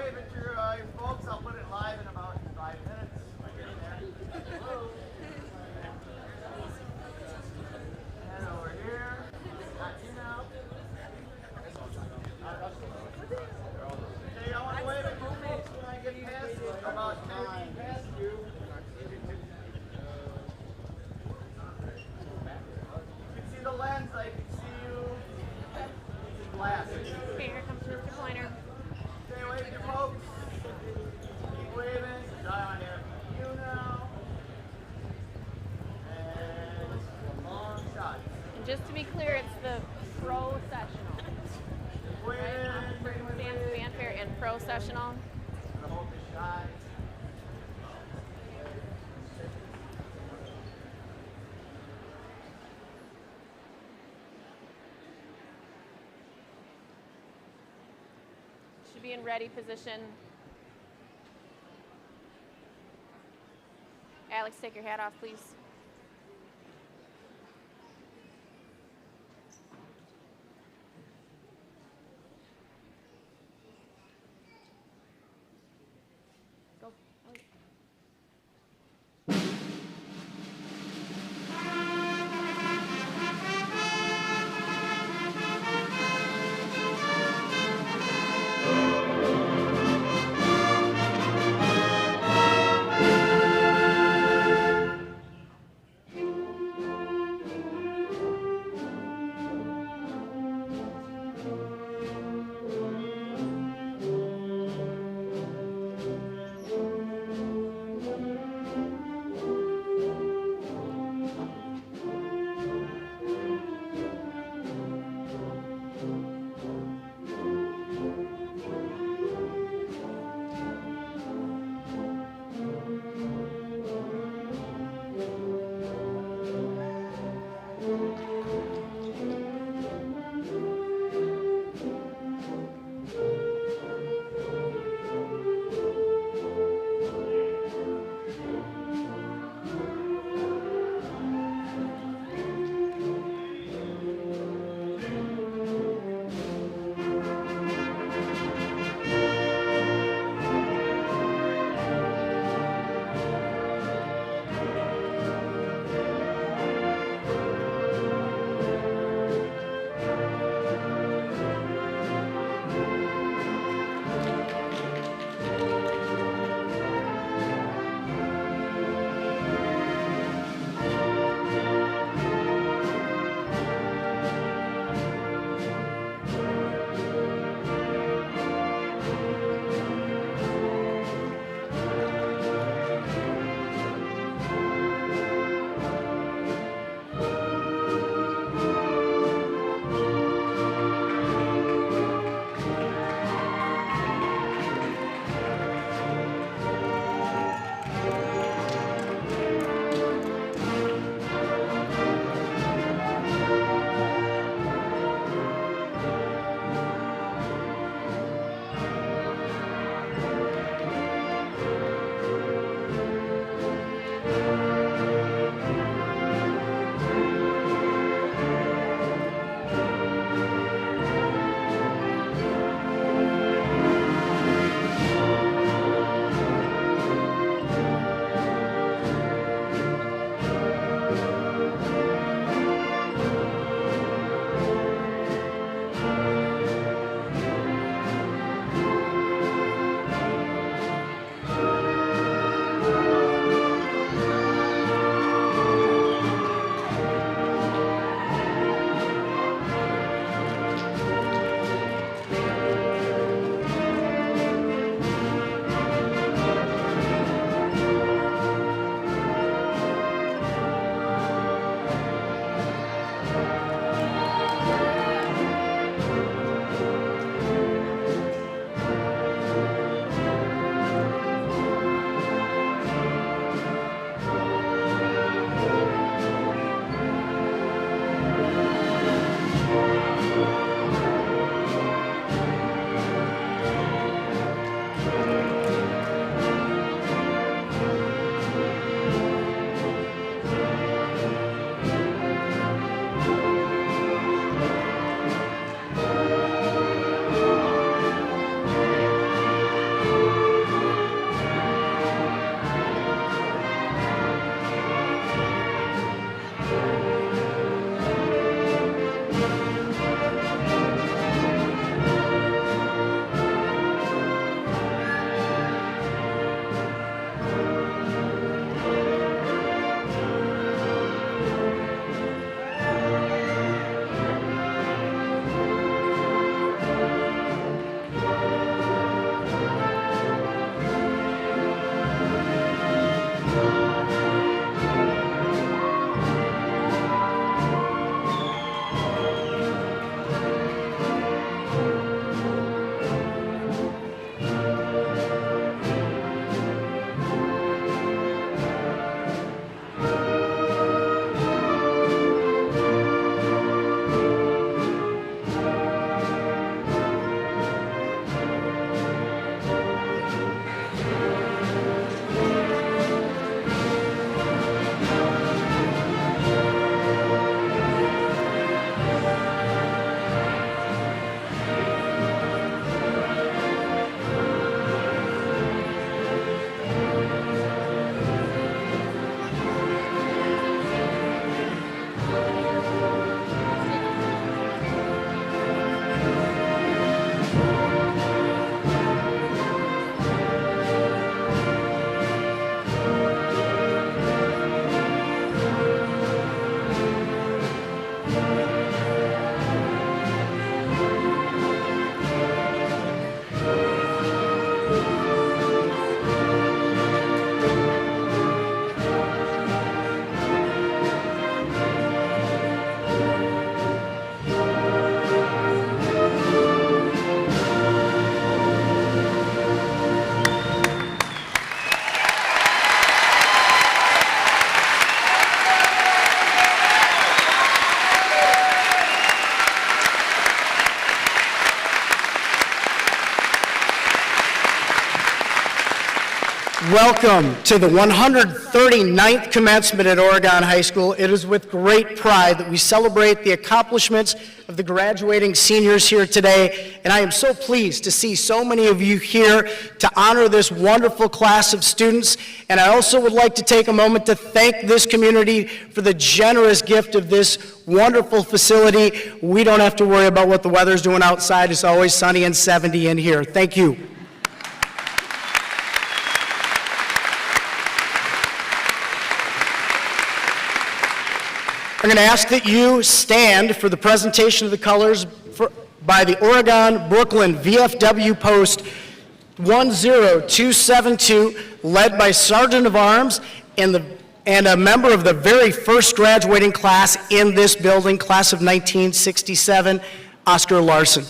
wave at your folks. I'll put it live in about 5 minutes. Right there. Hello. And over here. Not you now. Okay, I want to wave at you folks when I get past you. About 10 feet past you. You can see the lens. I can see you. Glass. Okay, here comes Mr. Pointer. Okay, wave at your folks. Keep waving. Eye on here. You now. And long shot. And just to be clear, it's the pro-sessional. Fanfare and pro-sessional. Hold the shot. Should be in ready position. Alex, take your hat off, please. Go. Welcome to the 139th commencement at Oregon High School. It is with great pride that we celebrate the accomplishments of the graduating seniors here today, and I am so pleased to see so many of you here to honor this wonderful class of students. And I also would like to take a moment to thank this community for the generous gift of this wonderful facility. We don't have to worry about what the weather's doing outside. It's always sunny and 70 in here. Thank you. I'm going to ask that you stand for the presentation of the colors by the Oregon Brooklyn VFW Post 10272, led by Sergeant of Arms and a member of the very first graduating class in this building, class of 1967, Oscar Larson.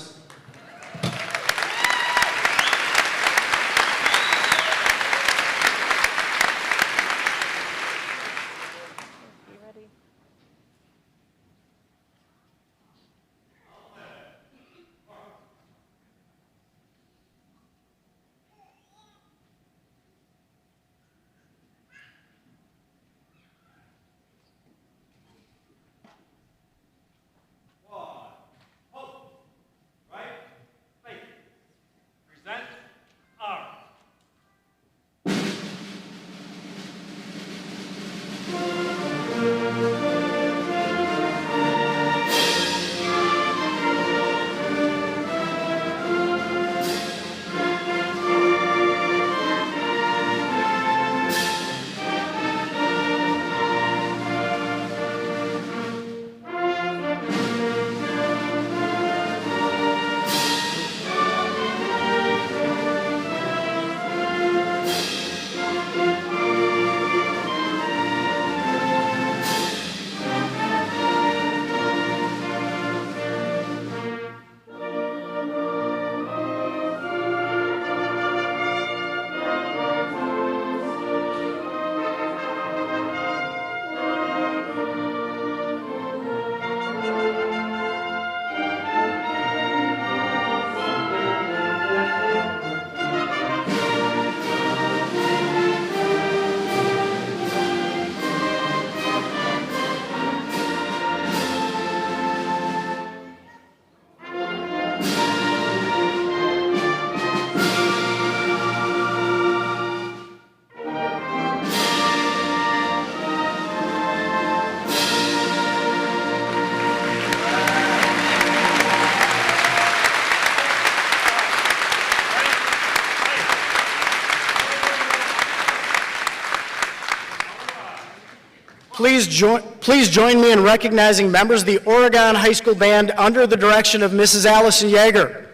Please join me in recognizing members of the Oregon High School Band under the direction of Mrs. Allison Yeager.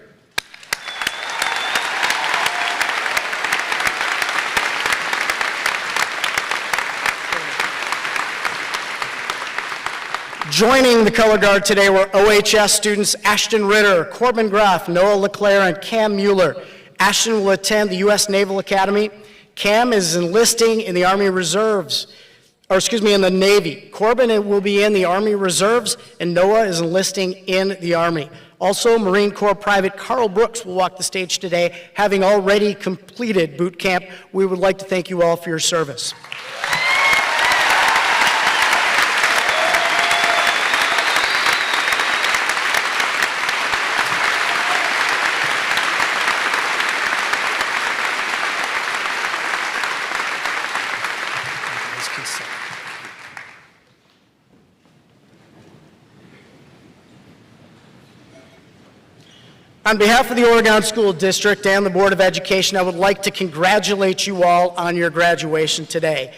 Joining the color guard today were OHS students Ashton Ritter, Corbin Graff, Noah LeClaire, and Cam Mueller. Ashton will attend the U.S. Naval Academy. Cam is enlisting in the Army Reserves. In the Navy. Corbin will be in the Army Reserves, and Noah is enlisting in the Army. Also, Marine Corps Private Carl Brooks will walk the stage today, having already completed boot camp. We would like to thank you all for your service. On behalf of the Oregon School District and the Board of Education, I would like to congratulate you all on your graduation today.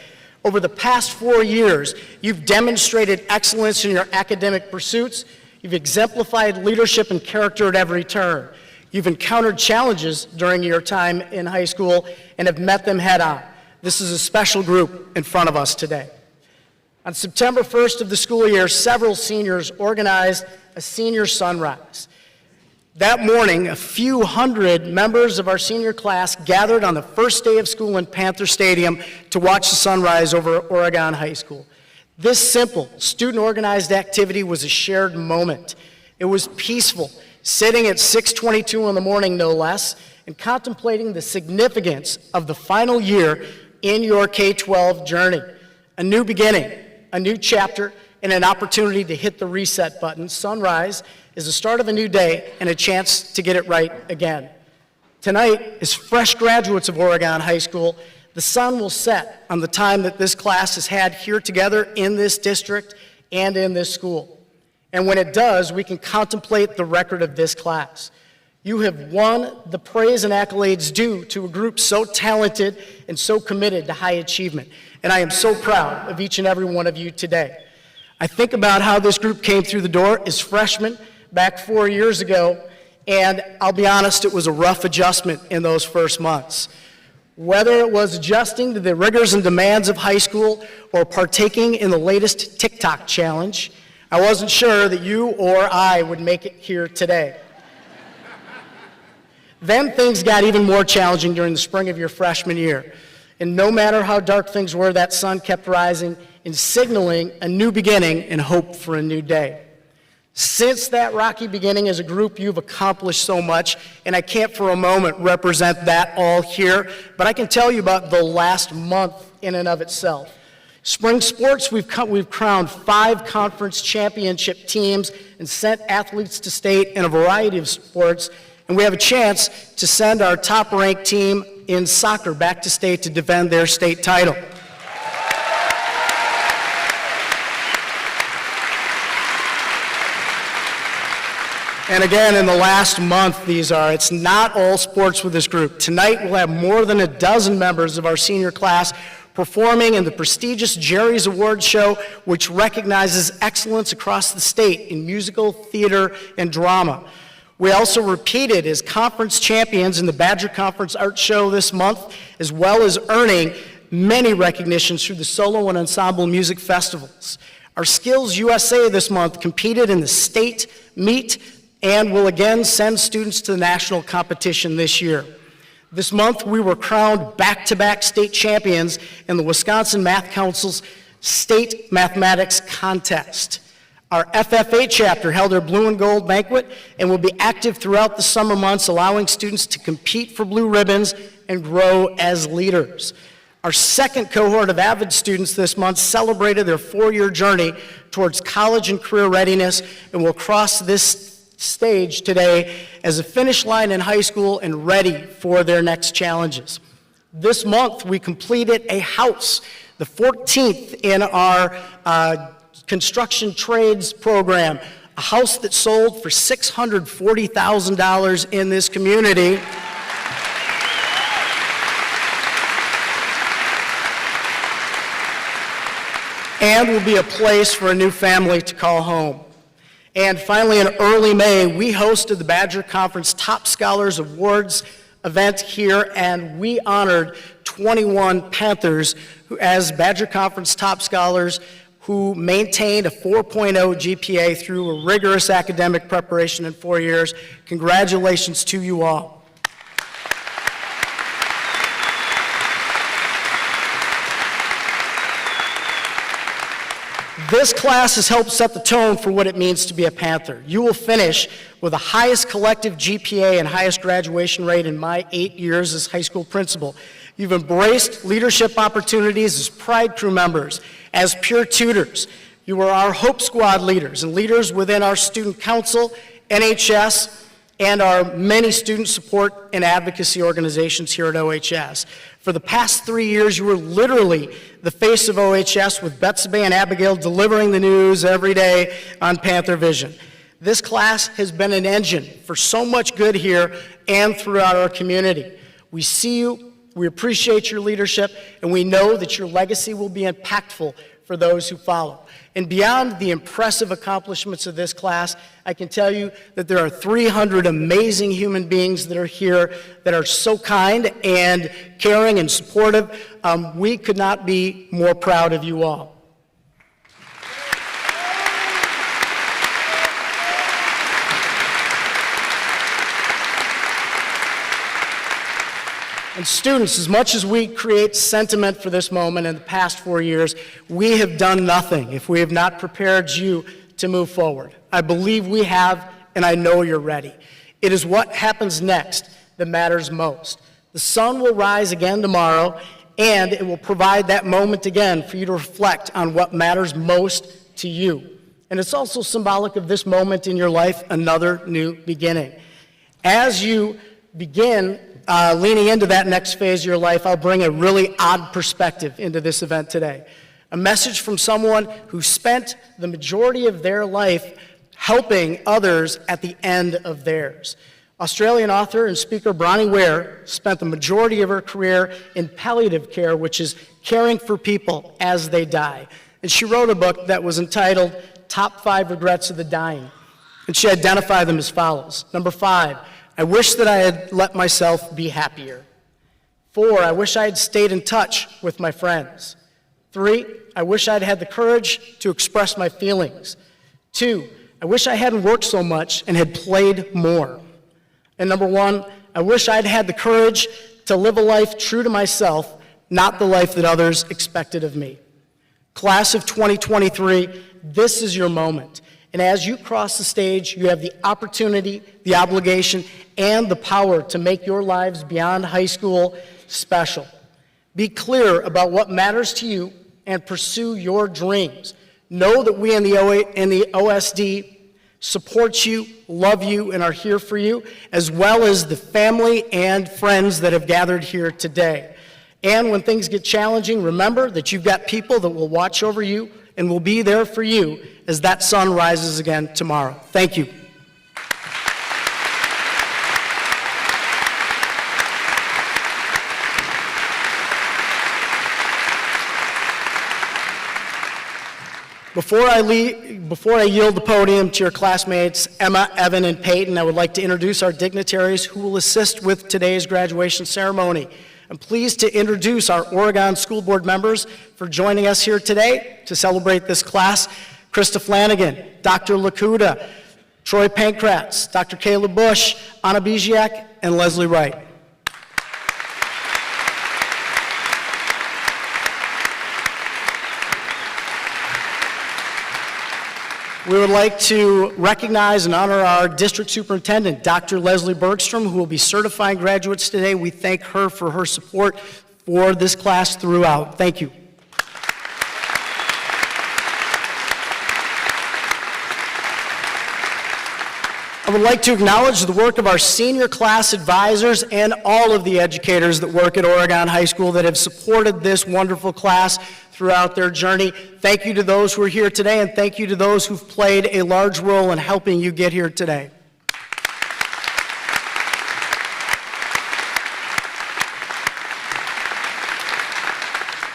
Over the past 4 years, you've demonstrated excellence in your academic pursuits. You've exemplified leadership and character at every turn. You've encountered challenges during your time in high school and have met them head on. This is a special group in front of us today. On September 1st of the school year, several seniors organized a senior sunrise. That morning, a few hundred members of our senior class gathered on the first day of school in Panther Stadium to watch the sunrise over Oregon High School. This simple, student-organized activity was a shared moment. It was peaceful, sitting at 6:22 in the morning, no less, and contemplating the significance of the final year in your K-12 journey. A new beginning, a new chapter, and an opportunity to hit the reset button. Sunrise is the start of a new day and a chance to get it right again. Tonight, as fresh graduates of Oregon High School, the sun will set on the time that this class has had here together in this district and in this school. And when it does, we can contemplate the record of this class. You have won the praise and accolades due to a group so talented and so committed to high achievement. And I am so proud of each and every one of you today. I think about how this group came through the door as freshmen back 4 years ago, and I'll be honest, it was a rough adjustment in those first months. Whether it was adjusting to the rigors and demands of high school or partaking in the latest TikTok challenge, I wasn't sure that you or I would make it here today. Then things got even more challenging during the spring of your freshman year. And no matter how dark things were, that sun kept rising and signaling a new beginning and hope for a new day. Since that rocky beginning as a group, you've accomplished so much, and I can't for a moment represent that all here, but I can tell you about the last month in and of itself. Spring sports, we've crowned 5 conference championship teams and sent athletes to state in a variety of sports, and we have a chance to send our top-ranked team in soccer back to state to defend their state title. And again, in the last month, it's not all sports with this group. Tonight, we'll have more than a dozen members of our senior class performing in the prestigious Jerry's Awards show, which recognizes excellence across the state in musical, theater, and drama. We also repeated as conference champions in the Badger Conference Art Show this month, as well as earning many recognitions through the solo and ensemble music festivals. Our Skills USA this month competed in the state meet and will again send students to the national competition this year. This month, we were crowned back-to-back state champions in the Wisconsin Math Council's State Mathematics Contest. Our FFA chapter held their Blue and Gold banquet and will be active throughout the summer months, allowing students to compete for blue ribbons and grow as leaders. Our second cohort of AVID students this month celebrated their 4-year journey towards college and career readiness and will cross this stage today as a finish line in high school and ready for their next challenges. This month, we completed a house, the 14th in our construction trades program, a house that sold for $640,000 in this community. And will be a place for a new family to call home. And finally, in early May, we hosted the Badger Conference Top Scholars Awards event here, and we honored 21 Panthers who, as Badger Conference Top Scholars who maintained a 4.0 GPA through a rigorous academic preparation in 4 years. Congratulations to you all. This class has helped set the tone for what it means to be a Panther. You will finish with the highest collective GPA and highest graduation rate in my 8 years as high school principal. You've embraced leadership opportunities as Pride Crew members, as peer tutors. You are our Hope Squad leaders and leaders within our Student Council, NHS, and our many student support and advocacy organizations here at OHS. For the past 3 years, you were literally the face of OHS with Betsabé and Abigail delivering the news every day on Panther Vision. This class has been an engine for so much good here and throughout our community. We see you, we appreciate your leadership, and we know that your legacy will be impactful for those who follow. And beyond the impressive accomplishments of this class, I can tell you that there are 300 amazing human beings that are here that are so kind and caring and supportive. We could not be more proud of you all. And students, as much as we create sentiment for this moment in the past 4 years, we have done nothing if we have not prepared you to move forward. I believe we have, and I know you're ready. It is what happens next that matters most. The sun will rise again tomorrow, and it will provide that moment again for you to reflect on what matters most to you. And it's also symbolic of this moment in your life, another new beginning. As you begin leaning into that next phase of your life, I'll bring a really odd perspective into this event today. A message from someone who spent the majority of their life helping others at the end of theirs. Australian author and speaker Bronnie Ware spent the majority of her career in palliative care, which is caring for people as they die. And she wrote a book that was entitled Top 5 Regrets of the Dying. And she identified them as follows. Number 5, I wish that I had let myself be happier. 4, I wish I had stayed in touch with my friends. 3, I wish I'd had the courage to express my feelings. 2, I wish I hadn't worked so much and had played more. And number 1, I wish I'd had the courage to live a life true to myself, not the life that others expected of me. Class of 2023, this is your moment. And as you cross the stage, you have the opportunity, the obligation, and the power to make your lives beyond high school special. Be clear about what matters to you and pursue your dreams. Know that we in the OSD support you, love you, and are here for you, as well as the family and friends that have gathered here today. And when things get challenging, remember that you've got people that will watch over you and will be there for you as that sun rises again tomorrow. Thank you. Before I yield the podium to your classmates, Emma, Evan, and Peyton, I would like to introduce our dignitaries who will assist with today's graduation ceremony. I'm pleased to introduce our Oregon School Board members for joining us here today to celebrate this class. Krista Flanagan, Dr. Lakuda, Troy Pankratz, Dr. Kayla Bush, Anna Biziak, and Leslie Wright. We would like to recognize and honor our district superintendent, Dr. Leslie Bergstrom, who will be certifying graduates today. We thank her for her support for this class throughout. Thank you. I would like to acknowledge the work of our senior class advisors and all of the educators that work at Oregon High School that have supported this wonderful class throughout their journey. Thank you to those who are here today, and thank you to those who've played a large role in helping you get here today.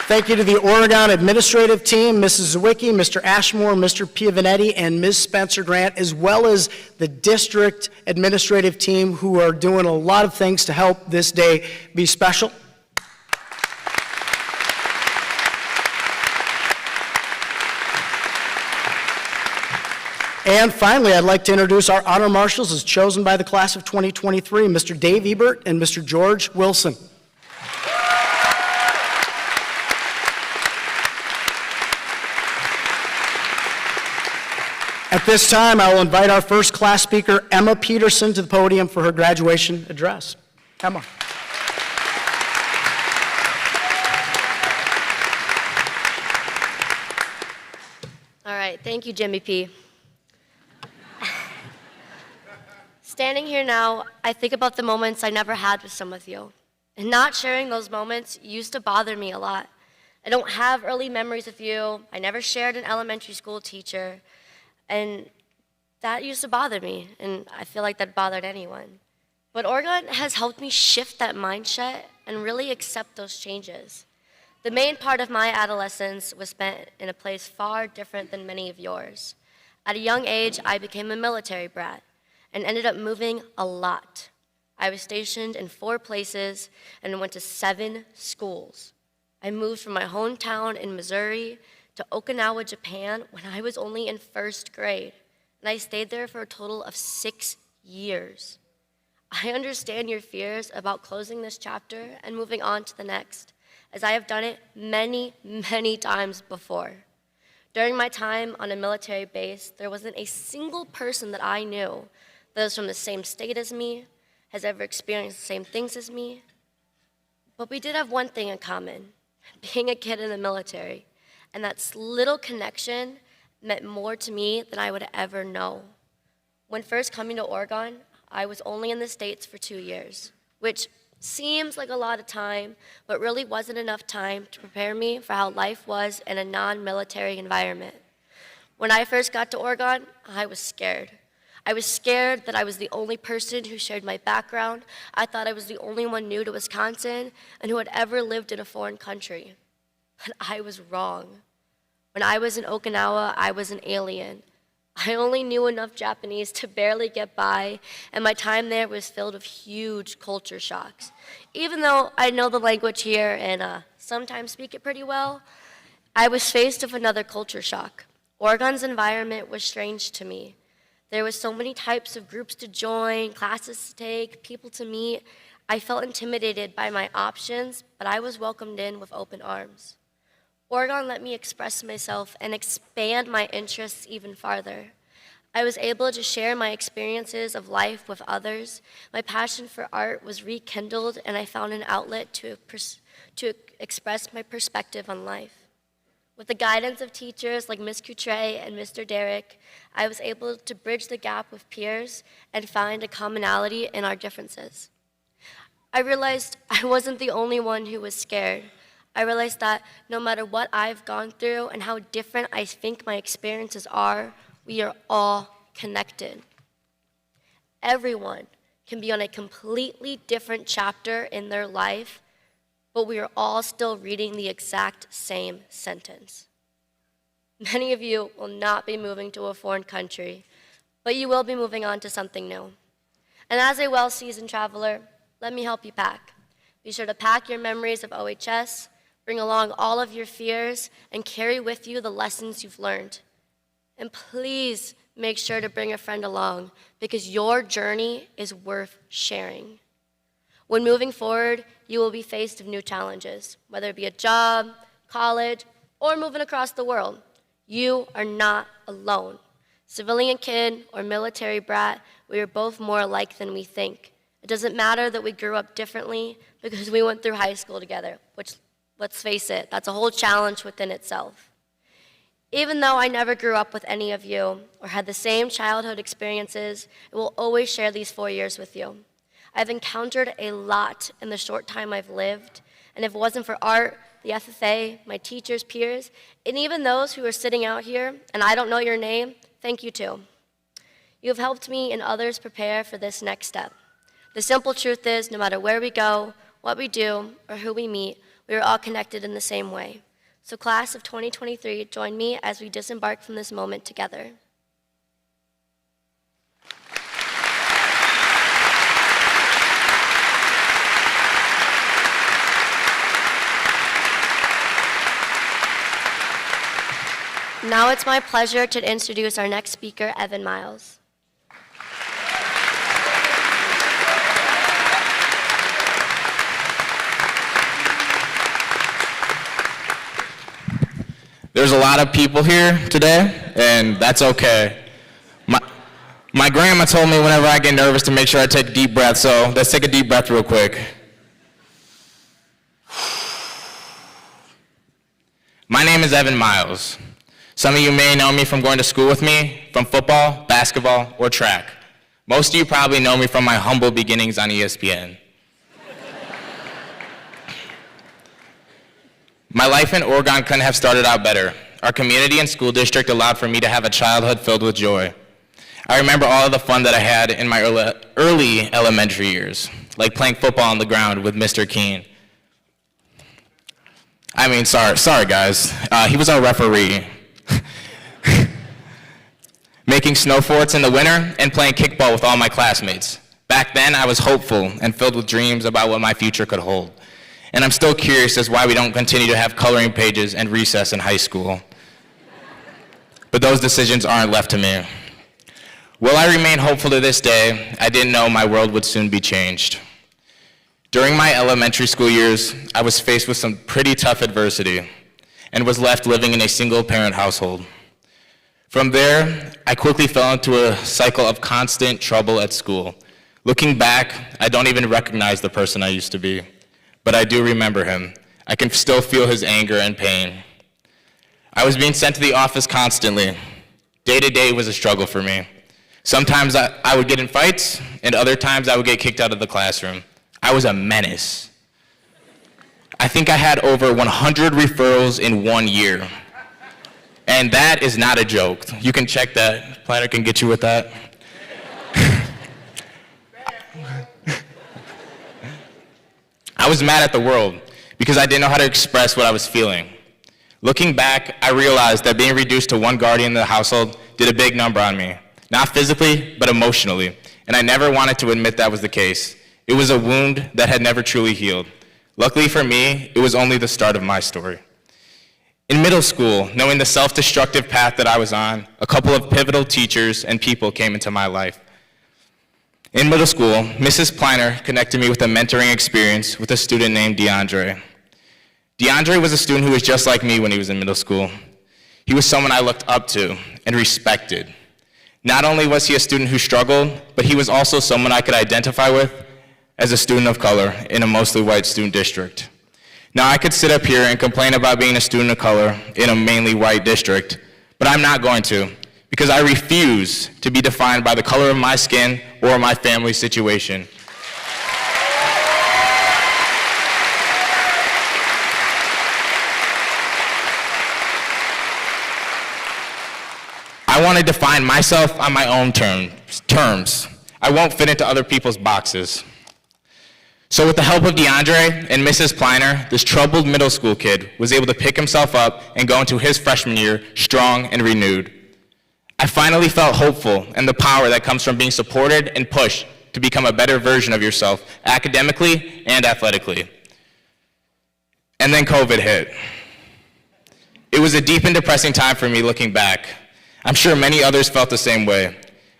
Thank you to the Oregon administrative team, Mrs. Zawicki, Mr. Ashmore, Mr. Piavanetti, and Ms. Spencer Grant, as well as the district administrative team who are doing a lot of things to help this day be special. And finally, I'd like to introduce our honor marshals as chosen by the class of 2023, Mr. Dave Ebert and Mr. George Wilson. At this time, I will invite our first class speaker, Emma Peterson, to the podium for her graduation address. Emma. All right, thank you, Jimmy P. Standing here now, I think about the moments I never had with some of you. And not sharing those moments used to bother me a lot. I don't have early memories of you. I never shared an elementary school teacher. And that used to bother me, and I feel like that bothered anyone. But Oregon has helped me shift that mindset and really accept those changes. The main part of my adolescence was spent in a place far different than many of yours. At a young age, I became a military brat and ended up moving a lot. I was stationed in 4 places and went to 7 schools. I moved from my hometown in Missouri to Okinawa, Japan, when I was only in 1st grade, and I stayed there for a total of 6 years. I understand your fears about closing this chapter and moving on to the next, as I have done it many, many times before. During my time on a military base, there wasn't a single person that I knew that was from the same state as me, has ever experienced the same things as me. But we did have one thing in common, being a kid in the military. And that little connection meant more to me than I would ever know. When first coming to Oregon, I was only in the States for 2 years, which seems like a lot of time, but really wasn't enough time to prepare me for how life was in a non-military environment. When I first got to Oregon, I was scared. I was scared that I was the only person who shared my background. I thought I was the only one new to Wisconsin and who had ever lived in a foreign country. But I was wrong. When I was in Okinawa, I was an alien. I only knew enough Japanese to barely get by, and my time there was filled with huge culture shocks. Even though I know the language here and sometimes speak it pretty well, I was faced with another culture shock. Oregon's environment was strange to me. There was so many types of groups to join, classes to take, people to meet. I felt intimidated by my options, but I was welcomed in with open arms. Oregon let me express myself and expand my interests even farther. I was able to share my experiences of life with others. My passion for art was rekindled, and I found an outlet to express my perspective on life. With the guidance of teachers like Ms. Coutre and Mr. Derrick, I was able to bridge the gap with peers and find a commonality in our differences. I realized I wasn't the only one who was scared. I realized that no matter what I've gone through and how different I think my experiences are, we are all connected. Everyone can be on a completely different chapter in their life, but we are all still reading the exact same sentence. Many of you will not be moving to a foreign country, but you will be moving on to something new. And as a well-seasoned traveler, let me help you pack. Be sure to pack your memories of OHS, bring along all of your fears, and carry with you the lessons you've learned. And please make sure to bring a friend along, because your journey is worth sharing. When moving forward, you will be faced with new challenges, whether it be a job, college, or moving across the world. You are not alone. Civilian kid or military brat, we are both more alike than we think. It doesn't matter that we grew up differently because we went through high school together, which, let's face it, that's a whole challenge within itself. Even though I never grew up with any of you or had the same childhood experiences, I will always share these 4 years with you. I've encountered a lot in the short time I've lived, and if it wasn't for art, the FFA, my teachers, peers, and even those who are sitting out here, and I don't know your name, thank you too. You have helped me and others prepare for this next step. The simple truth is, no matter where we go, what we do, or who we meet, we are all connected in the same way. So class of 2023, join me as we disembark from this moment together. Now it's my pleasure to introduce our next speaker, Evan Miles. There's a lot of people here today, and that's okay. My grandma told me whenever I get nervous to make sure I take a deep breath, so let's take a deep breath real quick. My name is Evan Miles. Some of you may know me from going to school with me, from football, basketball, or track. Most of you probably know me from my humble beginnings on ESPN. My life in Oregon couldn't have started out better. Our community and school district allowed for me to have a childhood filled with joy. I remember all of the fun that I had in my early elementary years, like playing football on the ground with Mr. Keene. Sorry guys, he was our referee. Making snow forts in the winter and playing kickball with all my classmates. Back then, I was hopeful and filled with dreams about what my future could hold. And I'm still curious as why we don't continue to have coloring pages and recess in high school. But those decisions aren't left to me. While I remain hopeful to this day, I didn't know my world would soon be changed. During my elementary school years, I was faced with some pretty tough adversity and was left living in a single-parent household. From there, I quickly fell into a cycle of constant trouble at school, Looking back, I don't even recognize the person I used to be, but I do remember him. I can still feel his anger and pain. I was being sent to the office constantly. Day to day was a struggle for me. Sometimes I would get in fights, and other times I would get kicked out of the classroom. I was a menace. I think I had over 100 referrals in 1 year. And that is not a joke. You can check that. Planner can get you with that. I was mad at the world because I didn't know how to express what I was feeling. Looking back, I realized that being reduced to one guardian in the household did a big number on me. Not physically, but emotionally. And I never wanted to admit that was the case. It was a wound that had never truly healed. Luckily for me, it was only the start of my story. In middle school, knowing the self-destructive path that I was on, a couple of pivotal teachers and people came into my life. In middle school, Mrs. Pliner connected me with a mentoring experience with a student named DeAndre. DeAndre was a student who was just like me when he was in middle school. He was someone I looked up to and respected. Not only was he a student who struggled, but he was also someone I could identify with as a student of color in a mostly white student district. Now, I could sit up here and complain about being a student of color in a mainly white district, but I'm not going to, because I refuse to be defined by the color of my skin or my family situation. I want to define myself on my own terms. I won't fit into other people's boxes. So with the help of DeAndre and Mrs. Pliner, this troubled middle school kid was able to pick himself up and go into his freshman year strong and renewed. I finally felt hopeful and the power that comes from being supported and pushed to become a better version of yourself, academically and athletically. And then COVID hit. It was a deep and depressing time for me looking back. I'm sure many others felt the same way.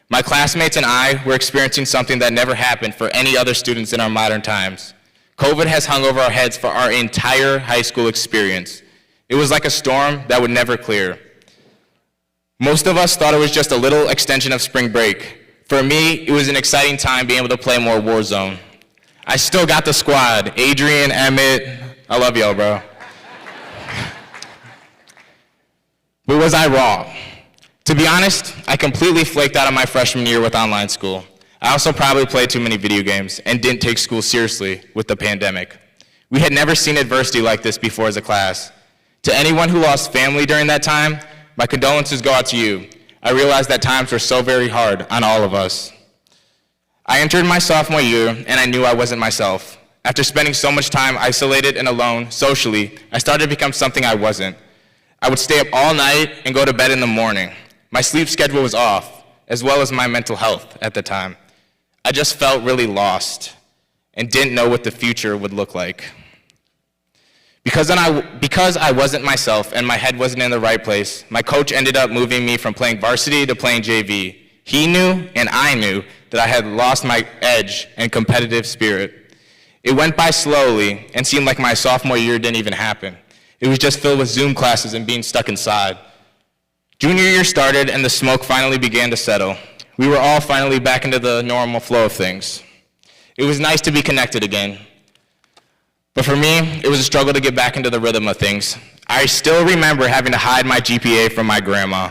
My classmates and I were experiencing something that never happened for any other students in our modern times. COVID has hung over our heads for our entire high school experience. It was like a storm that would never clear. Most of us thought it was just a little extension of spring break. For me, it was an exciting time being able to play more Warzone. I still got the squad, Adrian, Emmett, I love y'all, bro. But was I wrong? To be honest, I completely flaked out of my freshman year with online school. I also probably played too many video games and didn't take school seriously with the pandemic. We had never seen adversity like this before as a class. To anyone who lost family during that time, my condolences go out to you. I realized that times were so very hard on all of us. I entered my sophomore year and I knew I wasn't myself. After spending so much time isolated and alone socially, I started to become something I wasn't. I would stay up all night and go to bed in the morning. My sleep schedule was off, as well as my mental health at the time. I just felt really lost and didn't know what the future would look like. Because I wasn't myself and my head wasn't in the right place, my coach ended up moving me from playing varsity to playing JV. He knew and I knew that I had lost my edge and competitive spirit. It went by slowly and seemed like my sophomore year didn't even happen. It was just filled with Zoom classes and being stuck inside. Junior year started and the smoke finally began to settle. We were all finally back into the normal flow of things. It was nice to be connected again. But for me, it was a struggle to get back into the rhythm of things. I still remember having to hide my GPA from my grandma.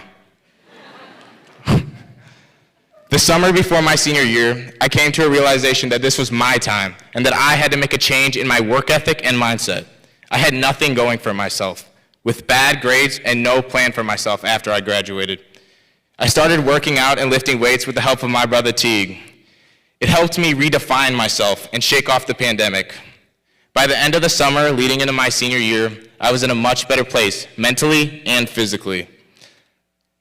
The summer before my senior year, I came to a realization that this was my time and that I had to make a change in my work ethic and mindset. I had nothing going for myself, with bad grades and no plan for myself after I graduated. I started working out and lifting weights with the help of my brother Teague. It helped me redefine myself and shake off the pandemic. By the end of the summer, leading into my senior year, I was in a much better place, mentally and physically.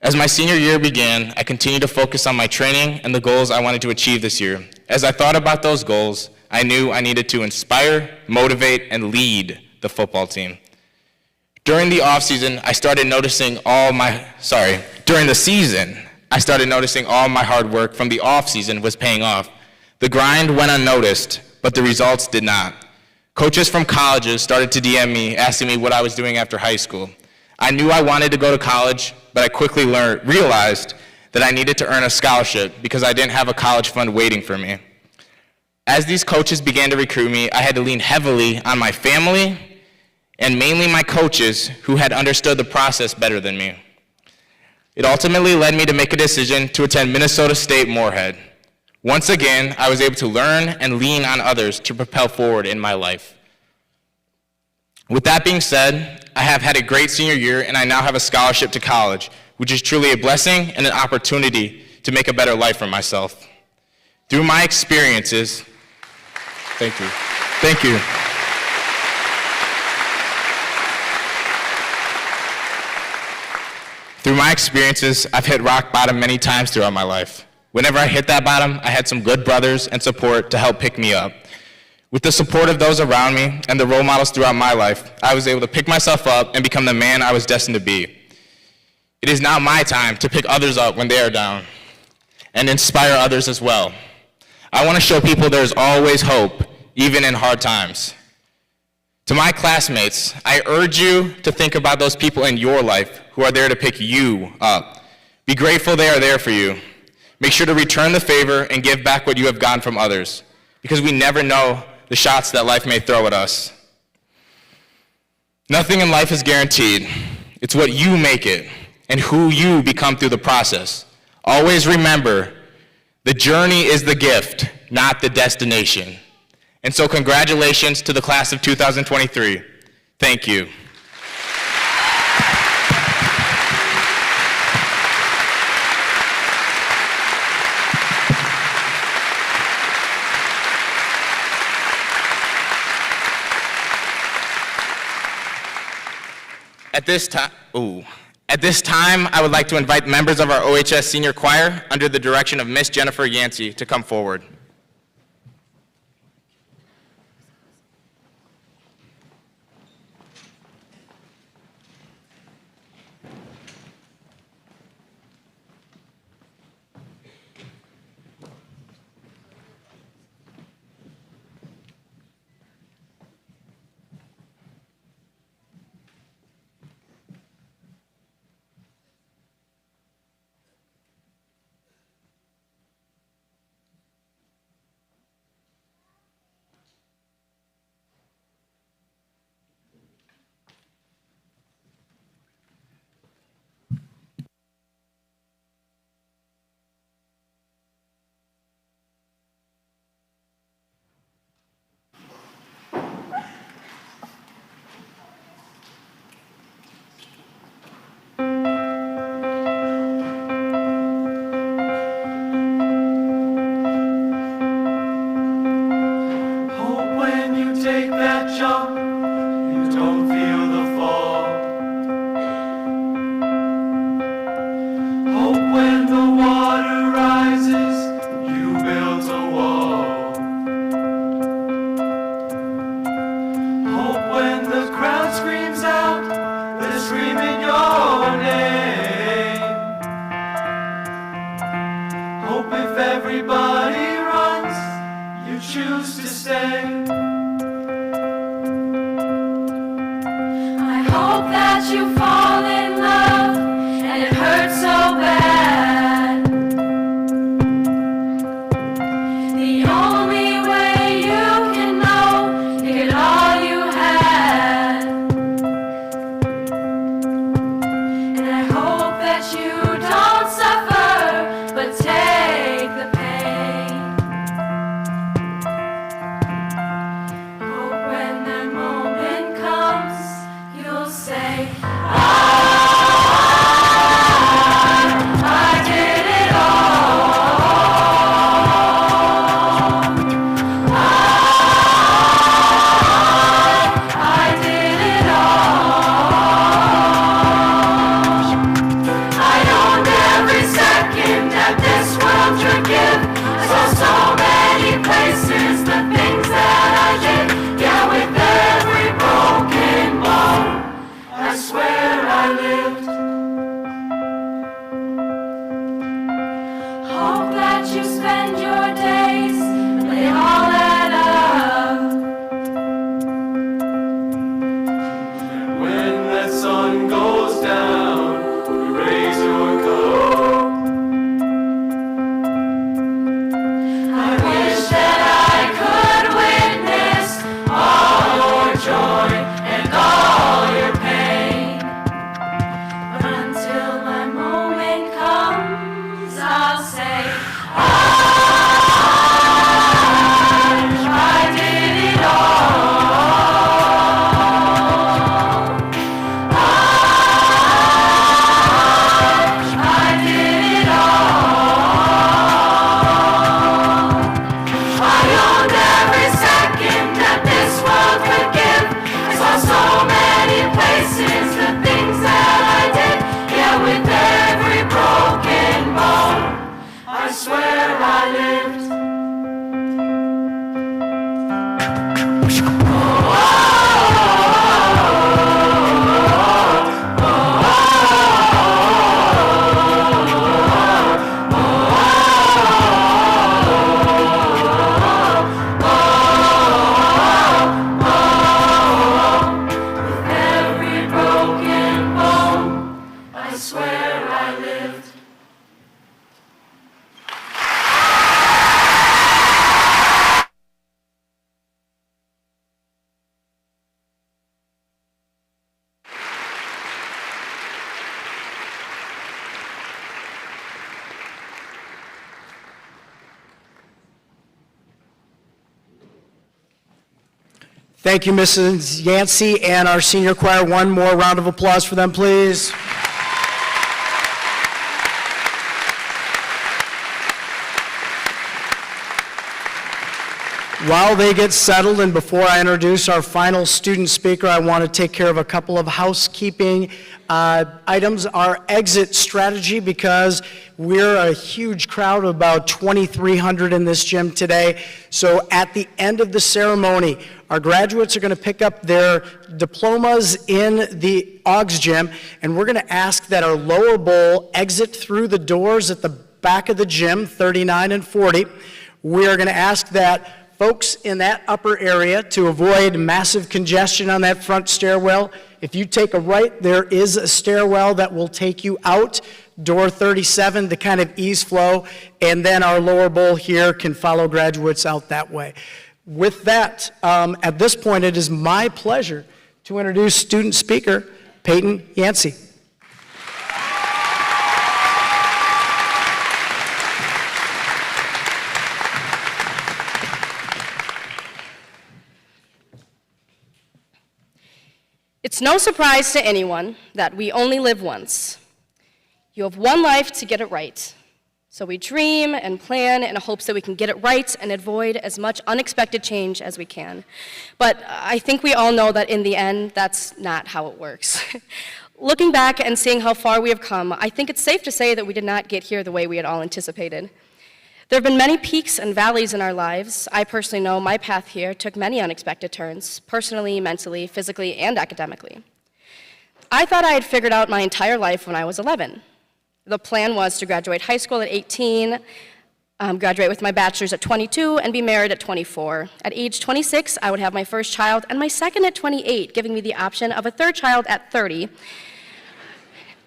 As my senior year began, I continued to focus on my training and the goals I wanted to achieve this year. As I thought about those goals, I knew I needed to inspire, motivate, and lead the football team. During the season, I started noticing all my hard work from the off season was paying off. The grind went unnoticed, but the results did not. Coaches from colleges started to DM me, asking me what I was doing after high school. I knew I wanted to go to college, but I quickly realized that I needed to earn a scholarship because I didn't have a college fund waiting for me. As these coaches began to recruit me, I had to lean heavily on my family and mainly my coaches who had understood the process better than me. It ultimately led me to make a decision to attend Minnesota State Moorhead. Once again, I was able to learn and lean on others to propel forward in my life. With that being said, I have had a great senior year and I now have a scholarship to college, which is truly a blessing and an opportunity to make a better life for myself. Through my experiences, thank you. Through my experiences, I've hit rock bottom many times throughout my life. Whenever I hit that bottom, I had some good brothers and support to help pick me up. With the support of those around me and the role models throughout my life, I was able to pick myself up and become the man I was destined to be. It is now my time to pick others up when they are down and inspire others as well. I want to show people there's always hope, even in hard times. To my classmates, I urge you to think about those people in your life who are there to pick you up. Be grateful they are there for you. Make sure to return the favor and give back what you have gotten from others, because we never know the shots that life may throw at us. Nothing in life is guaranteed. It's what you make it and who you become through the process. Always remember, the journey is the gift, not the destination. And so congratulations to the class of 2023. Thank you. At this time, I would like to invite members of our OHS Senior Choir under the direction of Miss Jennifer Yancey to come forward. Hope when that moment comes, you'll say, I lived. Every broken bone, I swear I lived. Thank you, Mrs. Yancey, and our senior choir. One more round of applause for them, please. While they get settled, and before I introduce our final student speaker, I want to take care of a couple of housekeeping items. Our exit strategy, because we're a huge crowd of about 2,300 in this gym today. So at the end of the ceremony, our graduates are going to pick up their diplomas in the Augs gym, and we're going to ask that our lower bowl exit through the doors at the back of the gym, 39 and 40. We are going to ask that folks in that upper area, to avoid massive congestion on that front stairwell, if you take a right, there is a stairwell that will take you out, door 37, to kind of ease flow, and then our lower bowl here can follow graduates out that way. With that, at this point, it is my pleasure to introduce student speaker Peyton Yancey. It's no surprise to anyone that we only live once. You have one life to get it right. So we dream and plan in hopes that we can get it right and avoid as much unexpected change as we can. But I think we all know that in the end, that's not how it works. Looking back and seeing how far we have come, I think it's safe to say that we did not get here the way we had all anticipated. There have been many peaks and valleys in our lives. I personally know my path here took many unexpected turns, personally, mentally, physically, and academically. I thought I had figured out my entire life when I was 11. The plan was to graduate high school at 18, graduate with my bachelor's at 22, and be married at 24. At age 26, I would have my first child, and my second at 28, giving me the option of a third child at 30.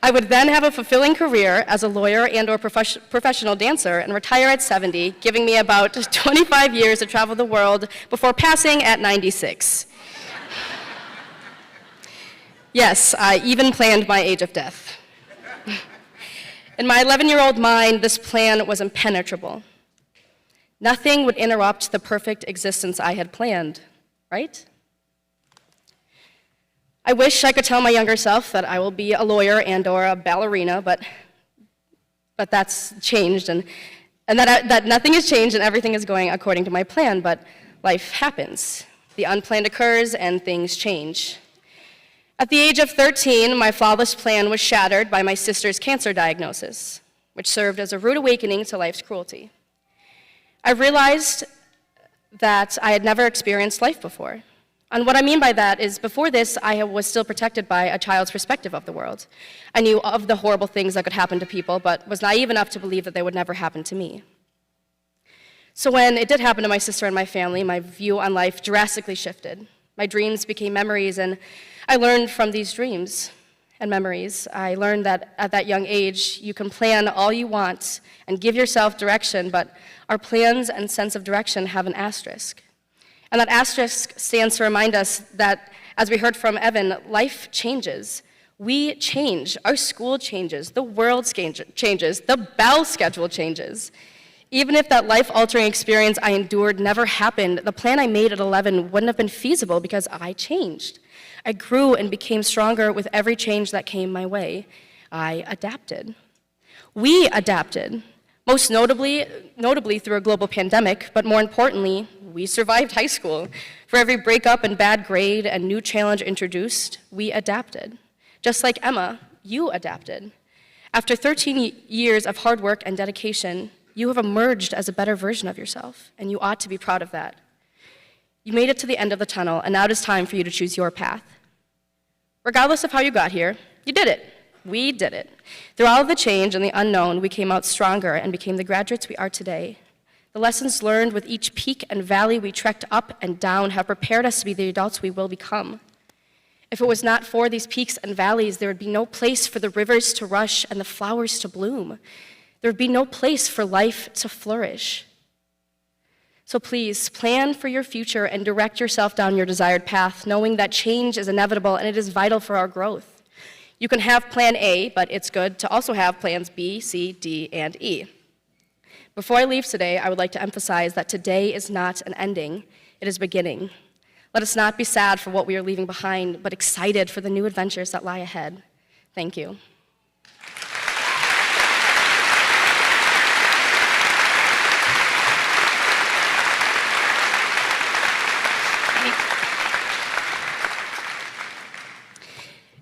I would then have a fulfilling career as a lawyer and/or professional dancer and retire at 70, giving me about 25 years to travel the world before passing at 96. Yes, I even planned my age of death. In my 11-year-old mind, this plan was impenetrable. Nothing would interrupt the perfect existence I had planned, right? I wish I could tell my younger self that I will be a lawyer and/or a ballerina, but that's changed, and that nothing has changed and everything is going according to my plan, but life happens. The unplanned occurs and things change. At the age of 13, my flawless plan was shattered by my sister's cancer diagnosis, which served as a rude awakening to life's cruelty. I realized that I had never experienced life before. And what I mean by that is, before this, I was still protected by a child's perspective of the world. I knew of the horrible things that could happen to people, but was naive enough to believe that they would never happen to me. So when it did happen to my sister and my family, my view on life drastically shifted. My dreams became memories, and I learned from these dreams and memories. I learned that at that young age, you can plan all you want and give yourself direction, but our plans and sense of direction have an asterisk. And that asterisk stands to remind us that, as we heard from Evan, life changes. We change. Our school changes. The world changes. The bell schedule changes. Even if that life-altering experience I endured never happened, the plan I made at 11 wouldn't have been feasible because I changed. I grew and became stronger with every change that came my way. I adapted. We adapted. Most notably through a global pandemic, but more importantly, we survived high school. For every breakup and bad grade and new challenge introduced, we adapted. Just like Emma, you adapted. After 13 years of hard work and dedication, You have emerged as a better version of yourself, and you ought to be proud of that. You made it to the end of the tunnel, and now it is time for you to choose your path. Regardless of how you got here, you did it. We did it. Through all of the change and the unknown, we came out stronger and became the graduates we are today. The lessons learned with each peak and valley we trekked up and down have prepared us to be the adults we will become. If it was not for these peaks and valleys, there would be no place for the rivers to rush and the flowers to bloom. There would be no place for life to flourish. So please, plan for your future and direct yourself down your desired path, knowing that change is inevitable and it is vital for our growth. You can have plan A, but it's good to also have plans B, C, D, and E. Before I leave today, I would like to emphasize that today is not an ending, it is a beginning. Let us not be sad for what we are leaving behind, but excited for the new adventures that lie ahead. Thank you.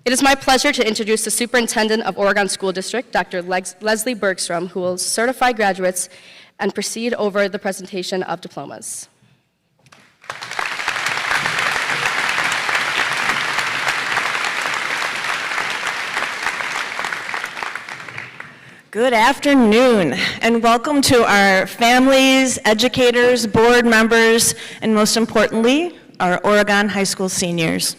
It is my pleasure to introduce the Superintendent of Oregon School District, Dr. Leslie Bergstrom, who will certify graduates and proceed over the presentation of diplomas. Good afternoon, and welcome to our families, educators, board members, and most importantly, our Oregon High School seniors.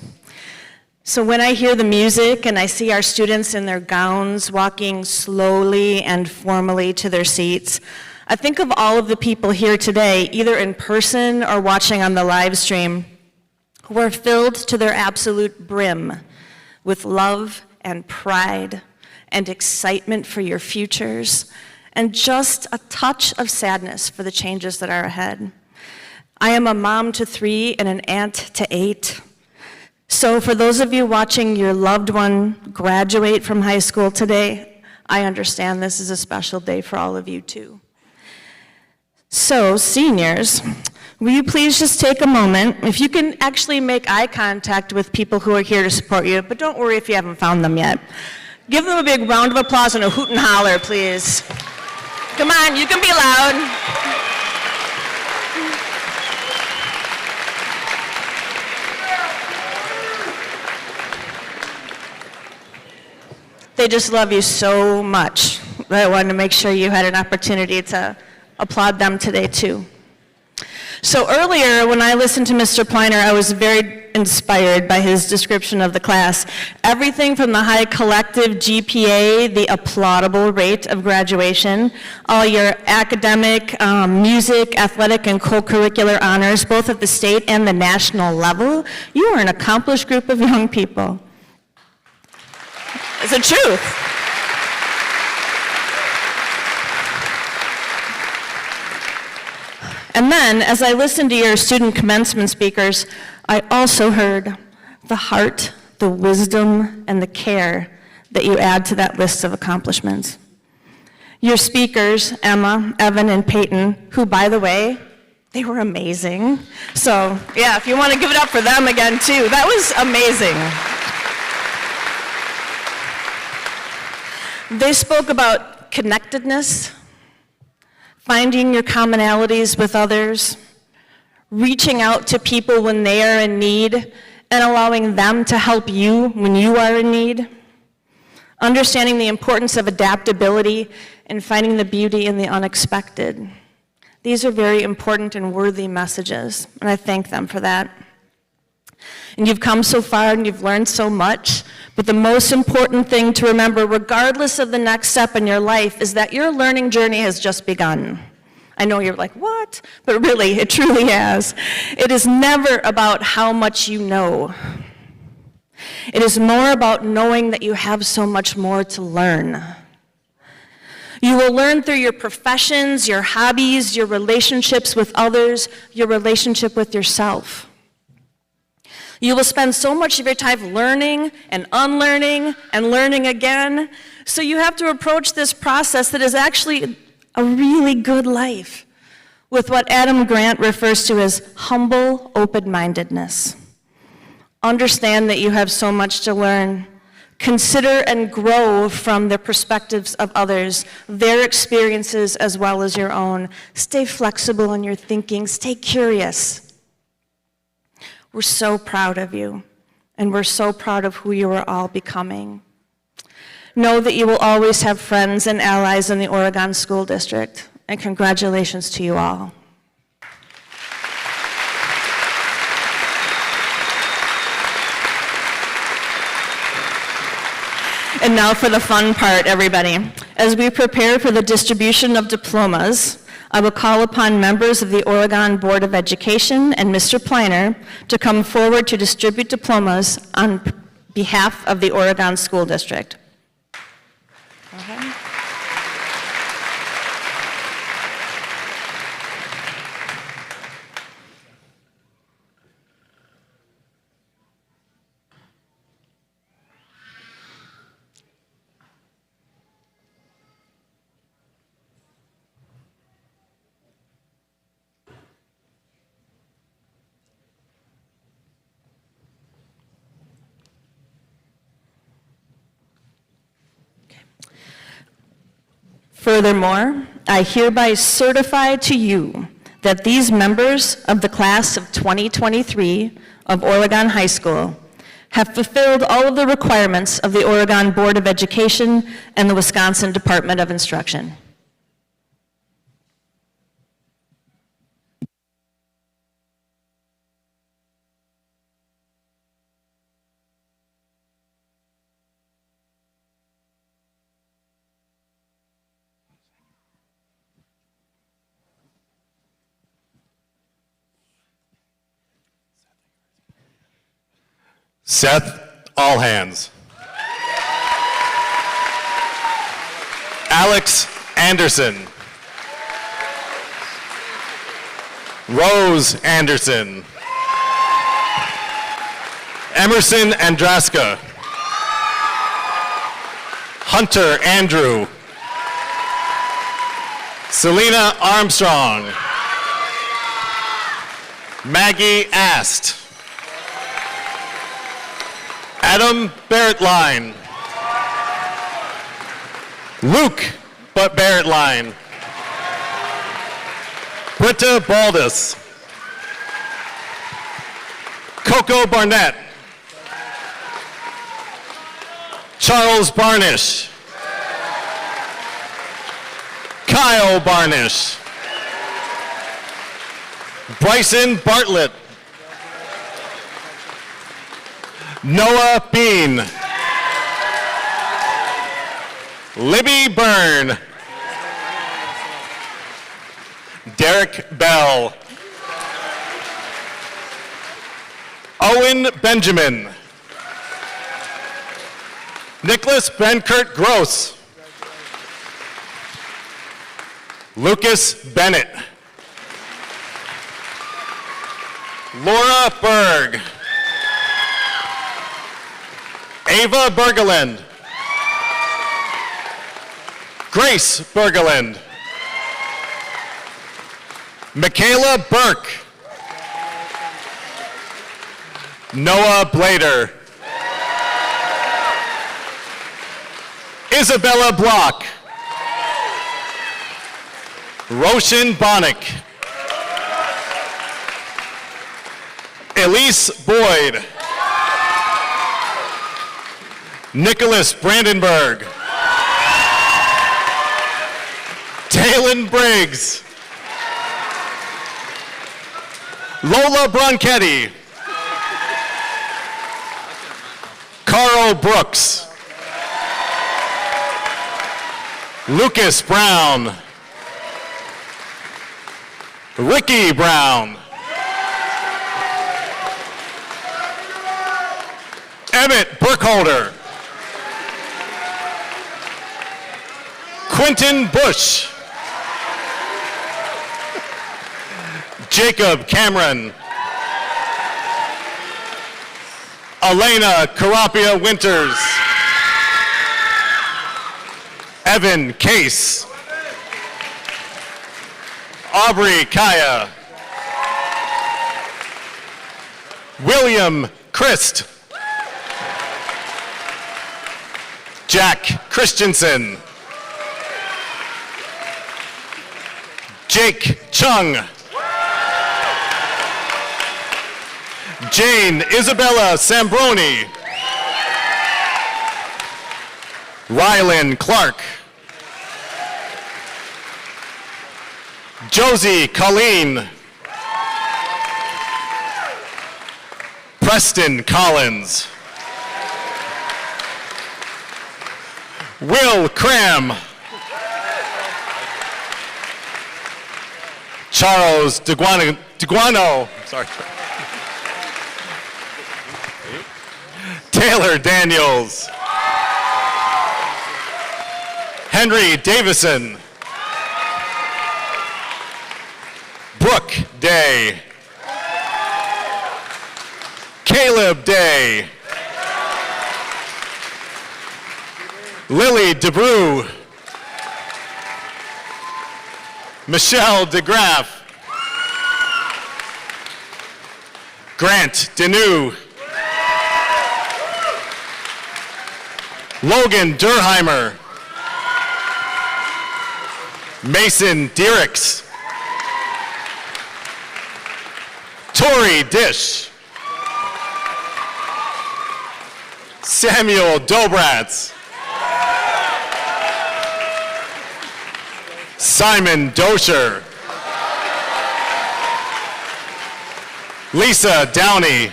So when I hear the music and I see our students in their gowns walking slowly and formally to their seats, I think of all of the people here today, either in person or watching on the live stream, who are filled to their absolute brim with love and pride and excitement for your futures, and just a touch of sadness for the changes that are ahead. I am a mom to 3 and an aunt to 8. So for those of you watching your loved one graduate from high school today, I understand this is a special day for all of you too. So seniors, will you please just take a moment, if you can actually make eye contact with people who are here to support you, but don't worry if you haven't found them yet. Give them a big round of applause and a hoot and holler, please. Come on, you can be loud. They just love you so much that I wanted to make sure you had an opportunity to applaud them today too. So earlier, when I listened to Mr. Pliner, I was very inspired by his description of the class. Everything from the high collective GPA, the applaudable rate of graduation, all your academic, music, athletic, and co-curricular honors, both at the state and the national level. You are an accomplished group of young people. It's the truth. And then, as I listened to your student commencement speakers, I also heard the heart, the wisdom, and the care that you add to that list of accomplishments. Your speakers, Emma, Evan, and Peyton, who, by the way, they were amazing. So, yeah, if you want to give it up for them again, too, that was amazing. They spoke about connectedness, finding your commonalities with others, reaching out to people when they are in need, and allowing them to help you when you are in need, understanding the importance of adaptability and finding the beauty in the unexpected. These are very important and worthy messages, and I thank them for that. And you've come so far and you've learned so much, but the most important thing to remember, regardless of the next step in your life, is that your learning journey has just begun. I know you're like, what? But really, it truly has. It is never about how much you know. It is more about knowing that you have so much more to learn. You will learn through your professions, your hobbies, your relationships with others, your relationship with yourself. You will spend so much of your time learning and unlearning and learning again. So you have to approach this process that is actually a really good life with what Adam Grant refers to as humble open-mindedness. Understand that you have so much to learn. Consider and grow from the perspectives of others, their experiences as well as your own. Stay flexible in your thinking. Stay curious. We're so proud of you, and we're so proud of who you are all becoming. Know that you will always have friends and allies in the Oregon School District, and congratulations to you all. And now for the fun part, everybody. As we prepare for the distribution of diplomas, I will call upon members of the Oregon Board of Education and Mr. Pliner to come forward to distribute diplomas on behalf of the Oregon School District. Go ahead. Furthermore, I hereby certify to you that these members of the class of 2023 of Oregon High School have fulfilled all of the requirements of the Oregon Board of Education and the Wisconsin Department of Instruction. Seth Allhands. Alex Anderson. Rose Anderson. Emerson Andraska. Hunter Andrew. Selena Armstrong. Maggie Ast. Adam Barrettline. Luke Barrettline. Britta Baldus. Coco Barnett. Charles Barnish. Kyle Barnish. Bryson Bartlett. Noah Bean. Libby Byrne. Derek Bell. Owen Benjamin. Nicholas Benkert Gross. Lucas Bennett. Laura Berg. Ava Bergeland. Grace Bergeland. Michaela Burke. Noah Blader. Isabella Block. Roshan Bonnick. Elise Boyd. Nicholas Brandenburg. Talon Briggs. Lola Bronchetti. Carl Brooks. Lucas Brown. Ricky Brown. Emmett Burkholder. Quentin Bush. Jacob Cameron. Elena Carapia Winters. Evan Case. Aubrey Kaya. William Christ. Jack Christensen. Jake Chung. Jane Isabella Sambroni. Rylan Clark. Josie Colleen. Preston Collins. Will Cram. Charles DeGuano. Sorry. Taylor Daniels. Henry Davison. Brooke Day. Caleb Day. Lily DeBrew. Michelle DeGraff. Grant Deneau. Logan Durheimer. Mason Diericks. Tori Dish. Samuel Dobratz. Simon Dosher. Lisa Downey.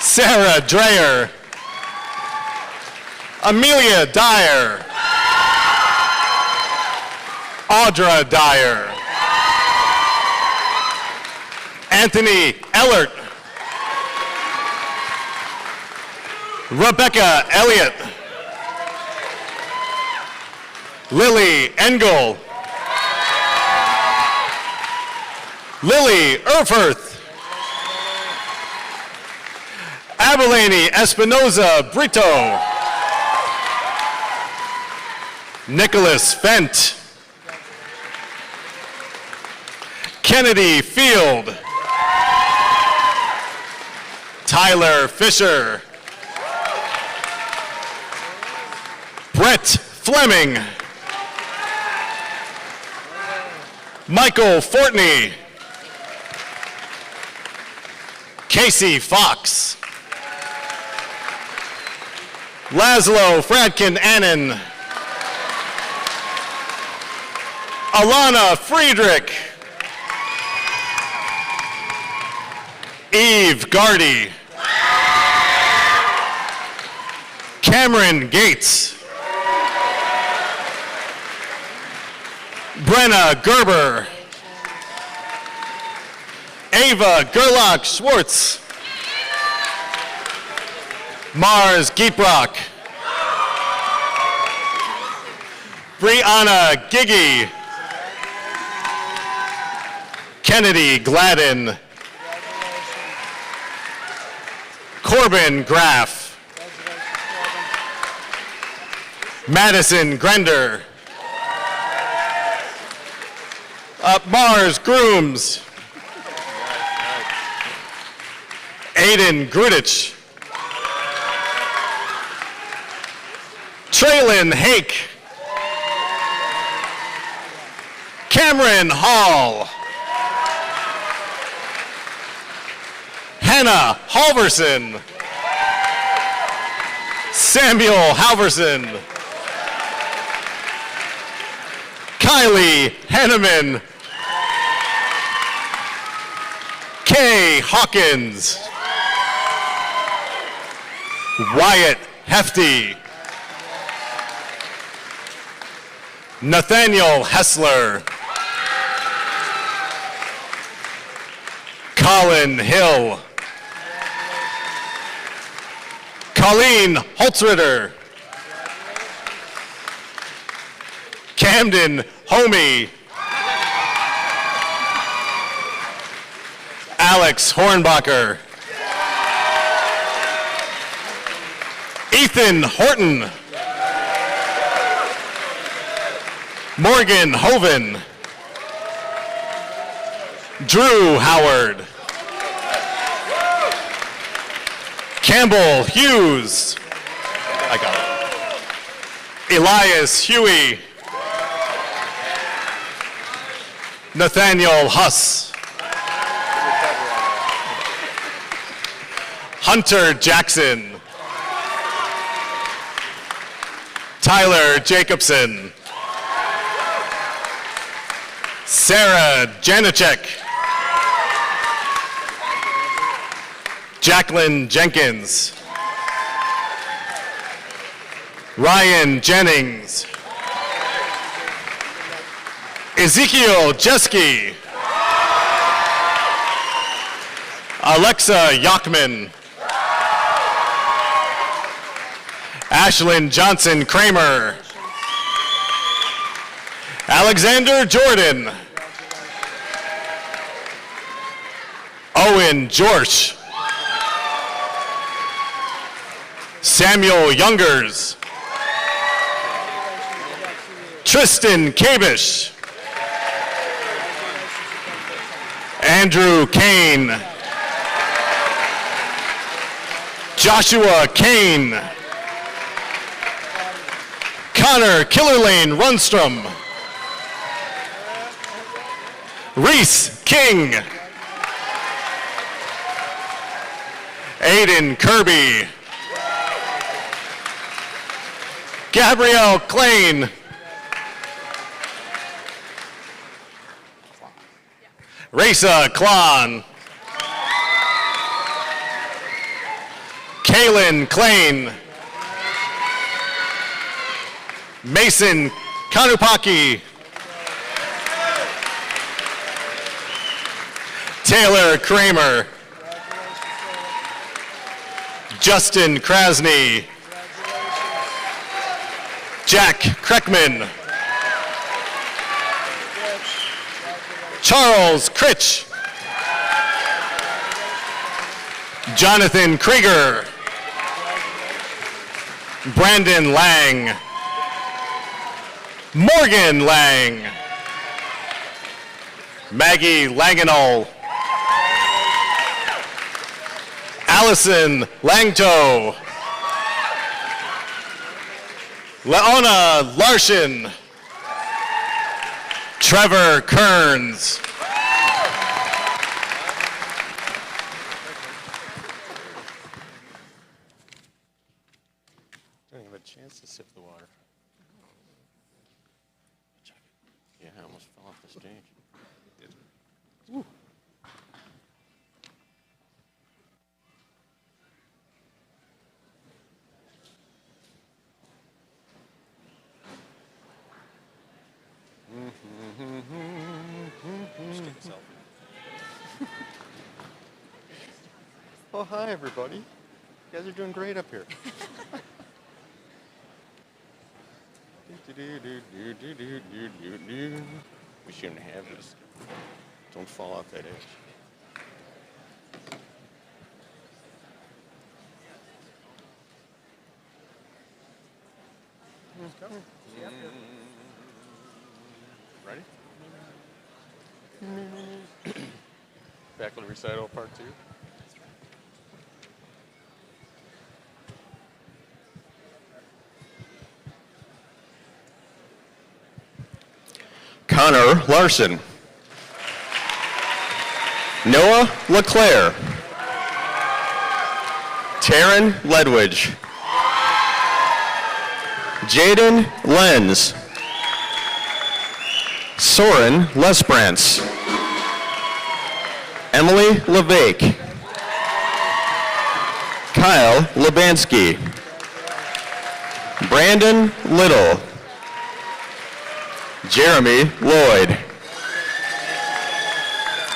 Sarah Dreyer. Amelia Dyer. Audra Dyer. Anthony Ellert. Rebecca Elliott. Lily Engel. Lily Erfurth. Abilene Espinoza Brito. Nicholas Fent. Kennedy Field. Tyler Fisher. Brett Fleming. Michael Fortney. Casey Fox. Laszlo Fradkin Annan. Alana Friedrich. Eve Gardy. Cameron Gates. Brenna Gerber. Ava Gerlach Schwartz. Mars Geeprock. Brianna Giggy. Kennedy Gladden. Corbin Graff. Madison Grender. Mars Grooms. Aiden Grudich. Traylon Hake. Cameron Hall. Hannah Halverson. Samuel Halverson. Kylie Hanneman. Kay Hawkins. Wyatt Hefty. Nathaniel Hessler. Colin Hill. Colleen Holtzritter. Camden Homey. Alex Hornbacher. Ethan Horton. Morgan Hoven. Drew Howard. Campbell Hughes. I got it. Elias Huey. Nathaniel Huss. Hunter Jackson. Tyler Jacobson. Sarah Janacek. Jacqueline Jenkins. Ryan Jennings. Ezekiel Jeske. Alexa Yachman. Ashlyn Johnson Kramer. Alexander Jordan. Owen Jorsch. Samuel Youngers. Tristan Kabish. Andrew Kane. Joshua Kane. Connor Killerlane Runstrom. Reese King. Aiden Kirby. Gabrielle Klein. Raisa Klon. Kaylin Klein. Mason Kanupaki. Taylor Kramer. Justin Krasny. Jack Kreckman. Charles Critch. Jonathan Krieger. Brandon Lang. Morgan Lang. Maggie Langenol. Allison Langto. Leona Larson. Trevor Kearns. Don't even have a chance to sip the water. Yeah, I almost fell off the stage. Woo. Oh, hi, everybody. You guys are doing great up here. We shouldn't have this. Don't fall off that edge. Ready? Faculty recital part 2. Connor Larson. Noah LeClaire. Taryn Ledwidge. Jaden Lenz. Soren Lesbrantz. Emily LeVake. Kyle Lebansky. Brandon Little. Jeremy Lloyd.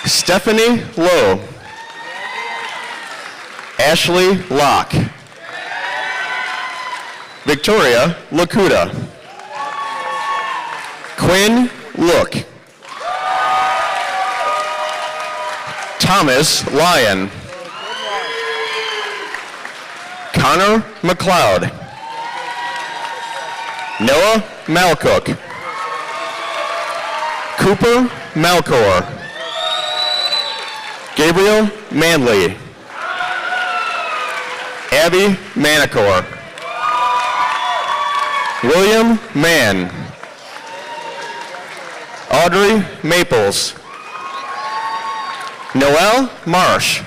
Stephanie Lowe. Ashley Locke. Victoria Lakuta. Quinn Look. Thomas Lyon. Connor McLeod. Noah Malcook. Cooper Malcor. Gabriel Manley. Abby Manacor. William Mann. Audrey Maples. Noel Marsh.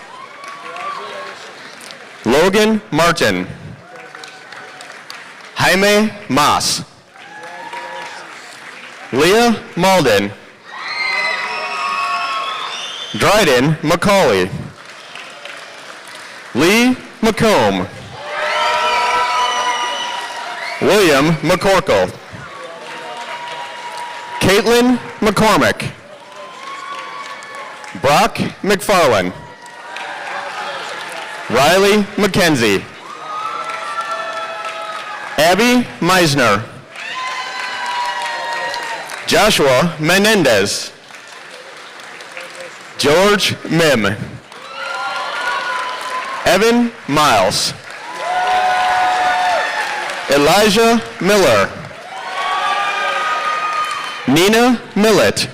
Logan Martin. Jaime Mas. Leah Malden. Dryden McCauley. Lee McComb. William McCorkle. Caitlin McCormick. Brock McFarland. Riley McKenzie. Abby Meisner. Joshua Menendez. George Mim. Evan Miles. Elijah Miller. Nina Millett.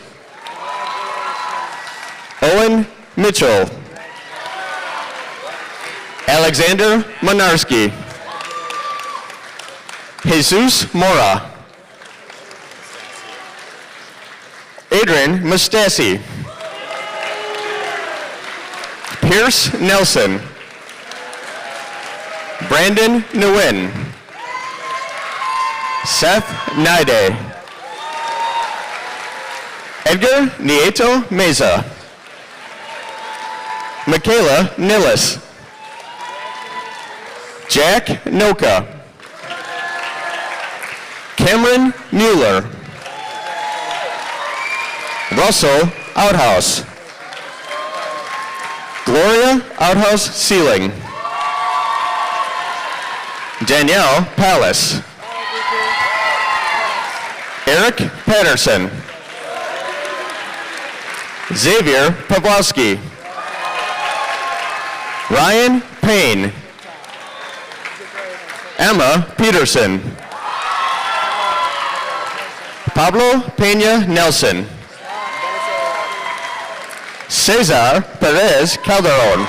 Owen Mitchell. Alexander Monarski. Jesus Mora. Adrian Mustasi. Pierce Nelson. Brandon Nguyen. Seth Nide. Edgar Nieto Meza. Michaela Nillis. Jack Noka. Cameron Mueller. Russell Outhouse. Gloria Outhouse Sealing. Danielle Pallas. Eric Patterson. Xavier Pawlowski. Ryan Payne. Emma Peterson. Pablo Pena Nelson. Cesar Perez Calderon.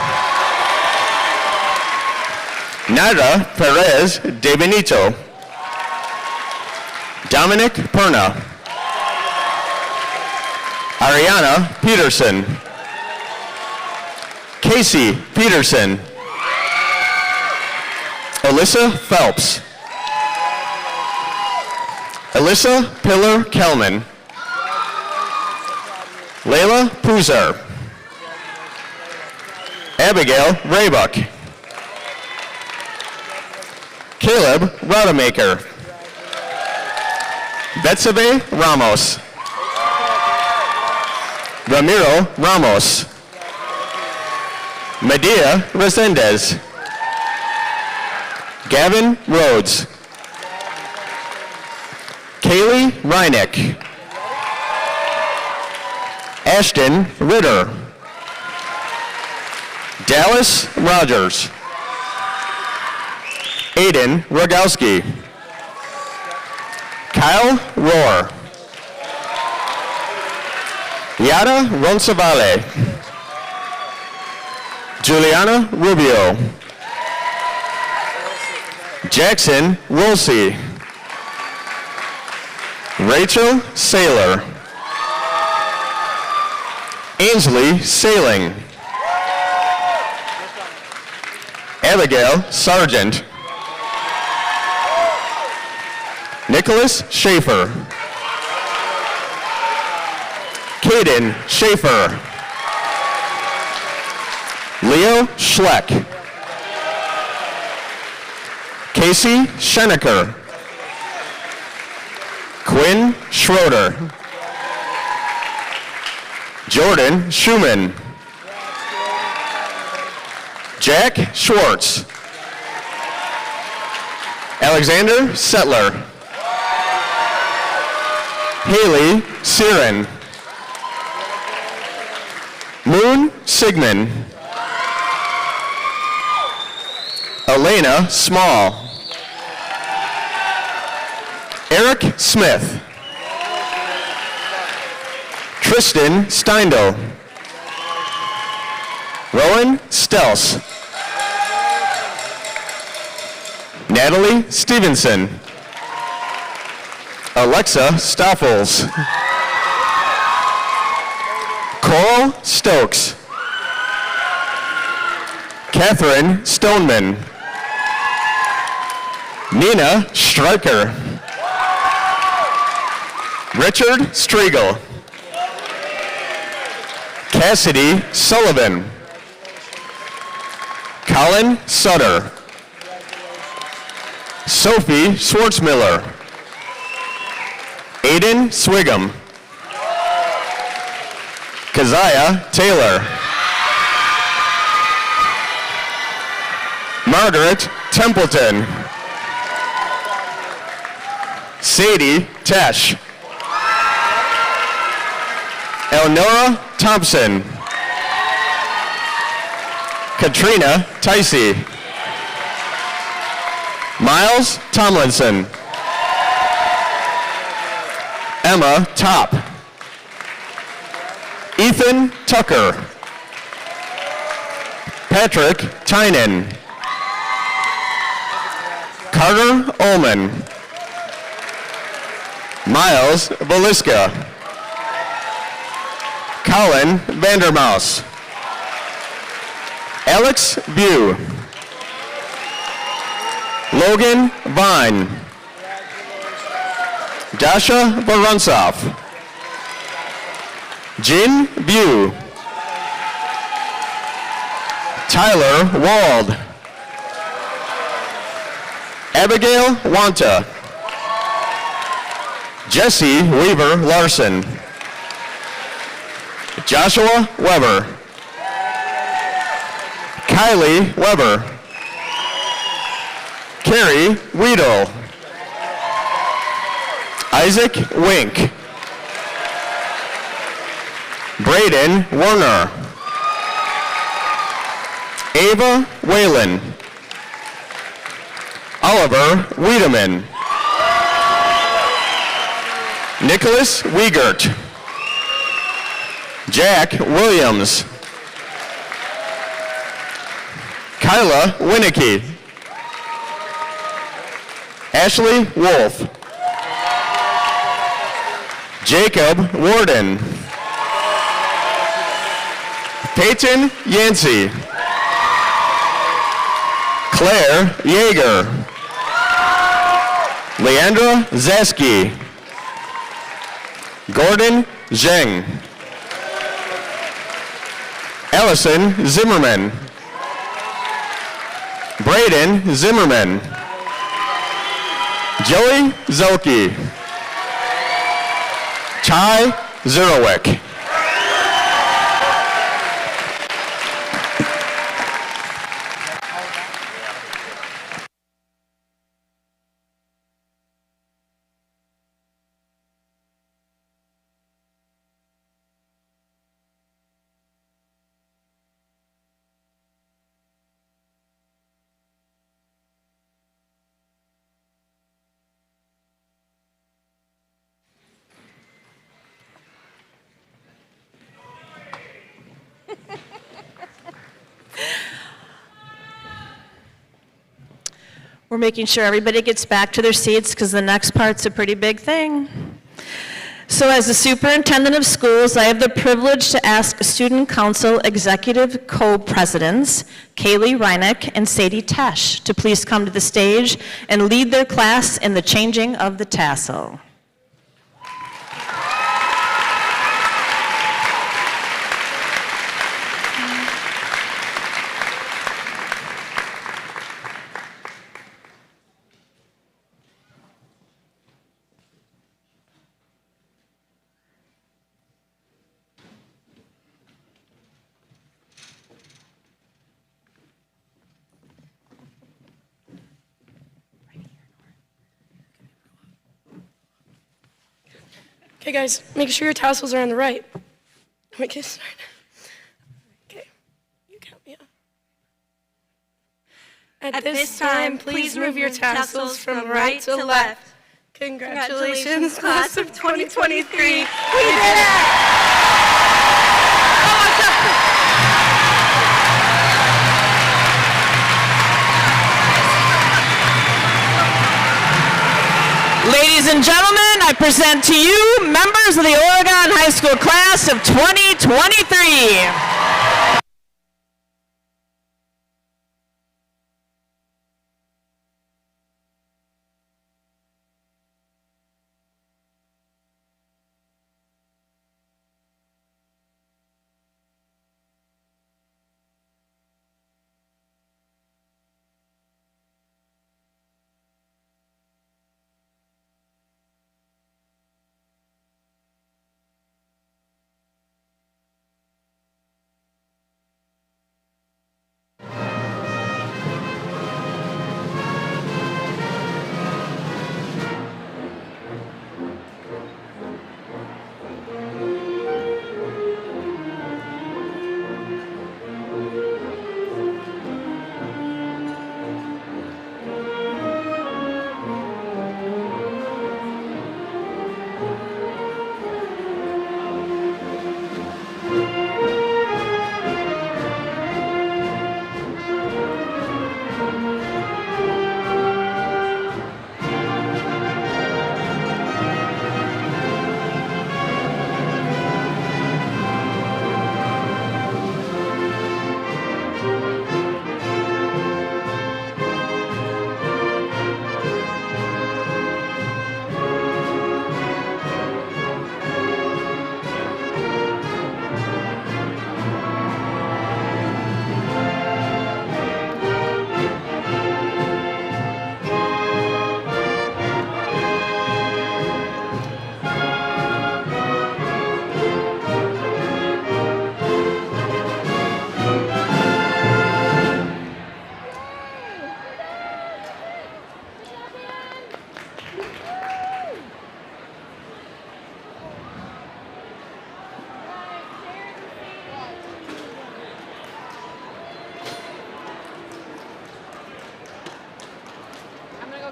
Naira Perez de Benito. Dominic Perna. Ariana Peterson. Casey Peterson. Alyssa Phelps. Alyssa Pillar Kelman. Layla Puzar. Abigail Raybuck. Caleb Rodemaker. Betsabe Ramos. Ramiro Ramos. Medea Resendez. Gavin Rhodes. Kaylee Reineck. Ashton Ritter. Dallas Rogers. Aiden Rogowski. Kyle Rohr. Yara Roncesvalles. Juliana Rubio. Jackson Woolsey. Rachel Saylor. Ainsley Sailing. Abigail Sargent. Nicholas Schaefer. Caden Schaefer. Leo Schleck. Casey Schenecker. Quinn Schroeder. Jordan Schumann. Jack Schwartz. Alexander Settler. Haley Siren. Moon Sigmund. Elena Small. Eric Smith. Tristan Steindl. Rowan Stels. Natalie Stevenson. Alexa Stoffels. Coral Stokes. Catherine Stoneman. Nina Stryker. Richard Striegel. Cassidy Sullivan. Colin Sutter. Sophie Schwartzmiller. Aiden Swigum. Keziah Taylor. Margaret Templeton. Sadie Tesh. Elnora Thompson. Katrina Ticey. Miles Tomlinson. Emma Top. Ethan Tucker. Patrick Tynan. Carter Ullman. Miles Valiska. Colin Vandermaus. Alex Bew. Logan Vine. Dasha Vorontsov. Jin Bew. Tyler Wald. Abigail Wanta. Jesse Weaver Larson. Joshua Weber. Kylie Weber. Carrie Weedle. Isaac Wink. Braden Werner. Ava Whalen. Oliver Wiedemann. Nicholas Wiegert. Jack Williams. Kyla Winicky. Ashley Wolf. Jacob Warden. Peyton Yancey. Claire Yeager. Leandra Zaski. Gordon Zheng. Allison Zimmerman. Braden Zimmerman. Joey Zelke. Ty Zerowick. We're making sure everybody gets back to their seats because the next part's a pretty big thing. So as the superintendent of schools, I have the privilege to ask Student Council Executive Co-Presidents, Kaylee Reineck and Sadie Tesh, to please come to the stage and lead their class in the changing of the tassel. Okay, guys, make sure your tassels are on the right. Wait, get started. Okay, you count me up. At this time, please move your tassels from right to left. Congratulations, class of 2023. We did it! Ladies and gentlemen, I present to you members of the Oregon High School class of 2023.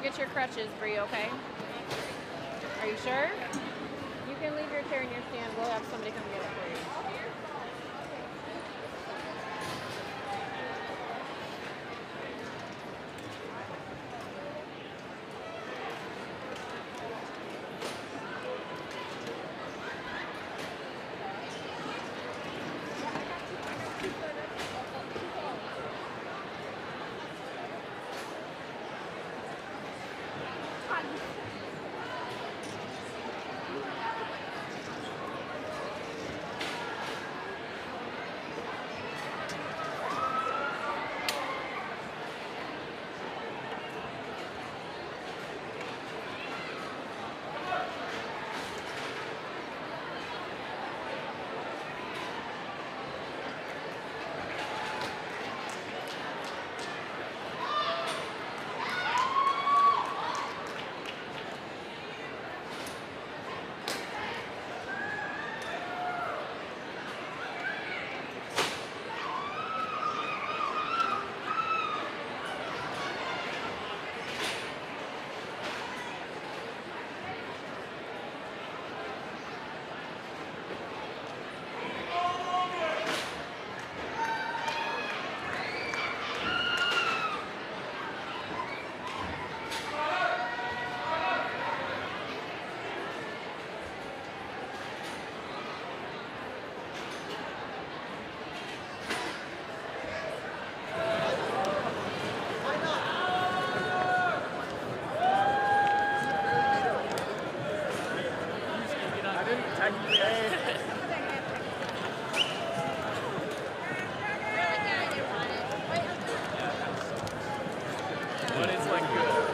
Get your crutches, Bree, okay? Are you sure? You can leave your chair in your stand. We'll have somebody come get it for you. But it's like good.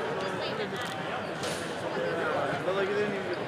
But like, it didn't even